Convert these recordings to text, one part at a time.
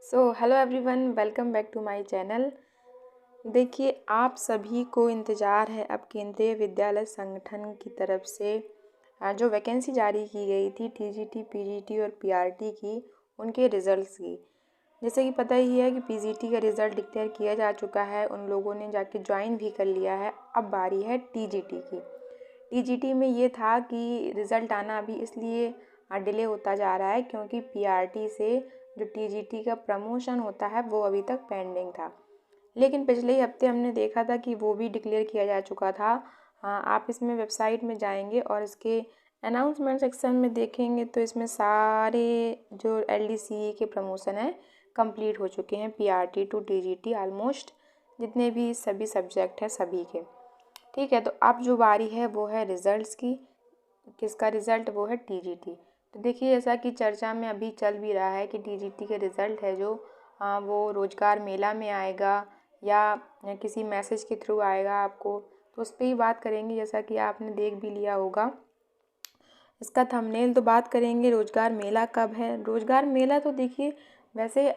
Hello everyone, welcome back to my channel. देखिए, आप सभी को इंतज़ार है अब केंद्रीय विद्यालय संगठन की तरफ से जो वैकेंसी जारी की गई थी टीजीटी, पीजीटी और पीआरटी की, उनके रिज़ल्ट्स की। जैसे कि पता ही है कि पीजीटी का रिज़ल्ट डिक्लेयर किया जा चुका है, उन लोगों ने जाके ज्वाइन भी कर लिया है। अब बारी है टीजीटी की। टीजीटी में ये था कि रिज़ल्ट आना अभी इसलिए डिले होता जा रहा है क्योंकि पीआरटी से जो टीजीटी का प्रमोशन होता है वो अभी तक पेंडिंग था। लेकिन पिछले ही हफ्ते हमने देखा था कि वो भी डिक्लेयर किया जा चुका था। आप इसमें वेबसाइट में जाएंगे और इसके अनाउंसमेंट सेक्शन में देखेंगे तो इसमें सारे जो एलडीसीई के प्रमोशन हैं कंप्लीट हो चुके हैं। पीआरटी टू टीजीटी ऑलमोस्ट जितने भी सभी सब्जेक्ट हैं सभी के। ठीक है, तो अब जो बारी है वो है रिज़ल्ट्स की। किसका रिज़ल्ट? वो है टीजीटी। तो देखिए, जैसा कि चर्चा में अभी चल भी रहा है कि टीजीटी के रिज़ल्ट है जो वो रोज़गार मेला में आएगा या किसी मैसेज के थ्रू आएगा आपको, तो उस पर ही बात करेंगे। जैसा कि आपने देख भी लिया होगा इसका थंबनेल, तो बात करेंगे रोज़गार मेला कब है। रोज़गार मेला तो देखिए वैसे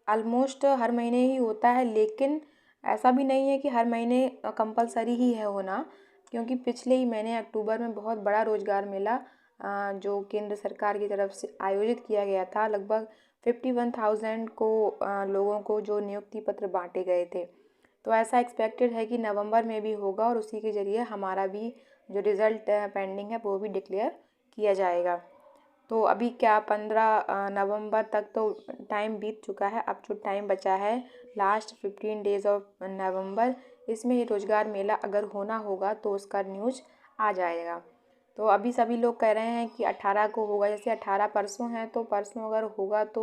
ऑलमोस्ट हर महीने ही होता है, लेकिन ऐसा भी नहीं है कि हर महीने कंपलसरी ही है होना, क्योंकि पिछले ही महीने अक्टूबर में बहुत बड़ा रोज़गार मेला जो केंद्र सरकार की तरफ से आयोजित किया गया था। लगभग 51,000 को लोगों को जो नियुक्ति पत्र बांटे गए थे। तो ऐसा एक्सपेक्टेड है कि नवंबर में भी होगा और उसी के ज़रिए हमारा भी जो रिज़ल्ट पेंडिंग है वो भी डिक्लेयर किया जाएगा। तो अभी क्या 15 नवंबर तक तो टाइम बीत चुका है। अब जो टाइम बचा है लास्ट 15 डेज़ ऑफ नवंबर, इसमें ये रोज़गार मेला अगर होना होगा तो उसका न्यूज़ आ जाएगा। तो अभी सभी लोग कह रहे हैं कि 18 को होगा। जैसे 18 परसों है, तो परसों अगर होगा तो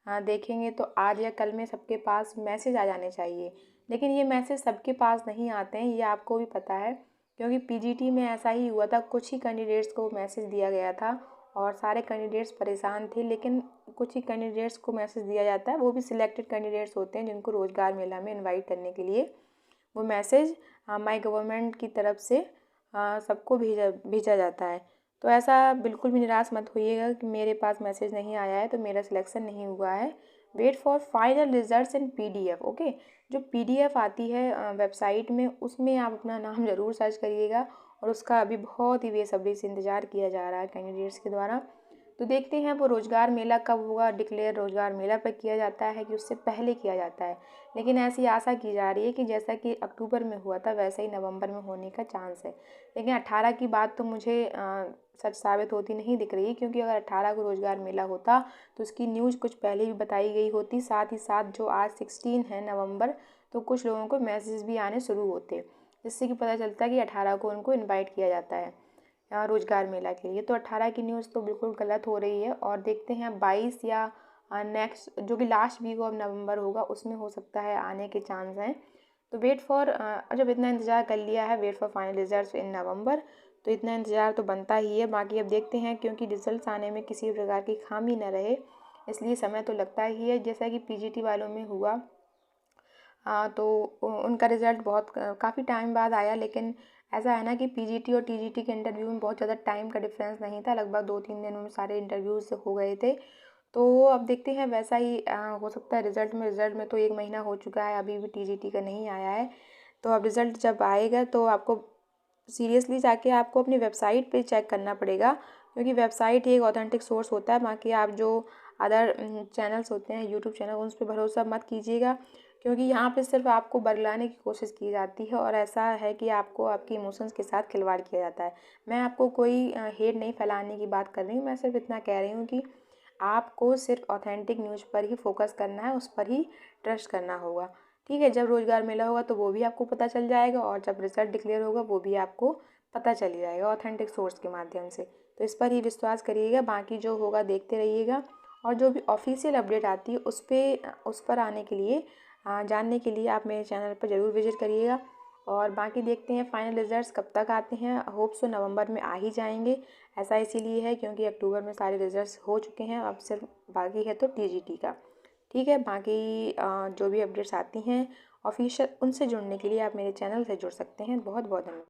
देखेंगे तो आज या कल में सबके पास मैसेज आ जाने चाहिए। लेकिन ये मैसेज सबके पास नहीं आते हैं, ये आपको भी पता है, क्योंकि पीजीटी में ऐसा ही हुआ था। कुछ ही कैंडिडेट्स को मैसेज दिया गया था और सारे कैंडिडेट्स परेशान थे। लेकिन कुछ ही कैंडिडेट्स को मैसेज दिया जाता है, वो भी सिलेक्टेड कैंडिडेट्स होते हैं जिनको रोज़गार मेला में इनवाइट करने के लिए वो मैसेज माय गवर्नमेंट की तरफ से सबको भेजा जाता है। तो ऐसा बिल्कुल भी निराश मत होइएगा कि मेरे पास मैसेज नहीं आया है तो मेरा सिलेक्शन नहीं हुआ है। Wait for final results in PDF. Okay, जो पीडीएफ आती है वेबसाइट में, उसमें आप अपना नाम ज़रूर सर्च करिएगा और उसका अभी बहुत ही बेसब्री से इंतज़ार किया जा रहा है कैंडिडेट्स के द्वारा। तो देखते हैं वो रोज़गार मेला कब होगा डिक्लेयर। रोज़गार मेला पर किया जाता है कि उससे पहले किया जाता है, लेकिन ऐसी आशा की जा रही है कि जैसा कि अक्टूबर में हुआ था वैसे ही नवंबर में होने का चांस है। लेकिन 18 की बात तो मुझे सच साबित होती नहीं दिख रही, क्योंकि अगर 18 को रोज़गार मेला होता तो उसकी न्यूज़ कुछ पहले भी बताई गई होती। साथ ही साथ जो आज 16 है नवंबर, तो कुछ लोगों को मैसेज भी आने शुरू होते, जिससे कि पता चलता है कि 18 को उनको इनवाइट किया जाता है रोज़गार मेला के लिए। तो 18 की न्यूज़ तो बिल्कुल गलत हो रही है। और देखते हैं 22 या नेक्स्ट जो कि लास्ट वीक ऑफ नवंबर होगा उसमें हो सकता है आने के चांस हैं। तो वेट फॉर जब इतना इंतज़ार कर लिया है, wait for final results in November, तो इतना इंतज़ार तो बनता ही है। बाकी अब देखते हैं, क्योंकि रिजल्ट्स आने में किसी प्रकार की खामी न रहे, इसलिए समय तो लगता ही है। जैसा कि पीजीटी वालों में हुआ, तो उनका रिज़ल्ट बहुत काफ़ी टाइम बाद आया। लेकिन ऐसा है ना कि पीजीटी और टीजीटी के इंटरव्यू में बहुत ज़्यादा टाइम का डिफरेंस नहीं था। लगभग 2-3 दिनों में सारे इंटरव्यूज़ हो गए थे। तो अब देखते हैं वैसा ही हो सकता है रिज़ल्ट में तो 1 महीना हो चुका है, अभी भी टीजीटी का नहीं आया है। तो अब रिज़ल्ट जब आएगा तो आपको सीरियसली जाके आपको अपनी वेबसाइट पे चेक करना पड़ेगा, क्योंकि वेबसाइट ही एक ऑथेंटिक सोर्स होता है। बाकी आप जो अदर चैनल्स होते हैं, यूट्यूब चैनल, उन पर भरोसा मत कीजिएगा, क्योंकि यहाँ पे सिर्फ आपको बरगलाने की कोशिश की जाती है और ऐसा है कि आपको आपके इमोशंस के साथ खिलवाड़ किया जाता है। मैं आपको कोई हेट नहीं फैलाने की बात कर रही हूँ, मैं सिर्फ इतना कह रही हूँ कि आपको सिर्फ ऑथेंटिक न्यूज़ पर ही फोकस करना है, उस पर ही ट्रस्ट करना होगा। ठीक है, जब रोज़गार मेला होगा तो वो भी आपको पता चल जाएगा और जब रिजल्ट डिक्लेयर होगा वो भी आपको पता चल जाएगा ऑथेंटिक सोर्स के माध्यम से। तो इस पर ही विश्वास करिएगा, बाकी जो होगा देखते रहिएगा। और जो भी ऑफिशियल अपडेट आती है उस पर आने के लिए जानने के लिए आप मेरे चैनल पर ज़रूर विजिट करिएगा। और बाकी देखते हैं फाइनल रिजल्ट्स कब तक आते हैं। होप सो नवंबर में आ ही जाएंगे। ऐसा इसीलिए है क्योंकि अक्टूबर में सारे रिजल्ट्स हो चुके हैं, अब सिर्फ बाकी है तो टीजीटी का। ठीक है, बाकी जो भी अपडेट्स आती हैं ऑफिशियल, उनसे जुड़ने के लिए आप मेरे चैनल से जुड़ सकते हैं। बहुत बहुत धन्यवाद।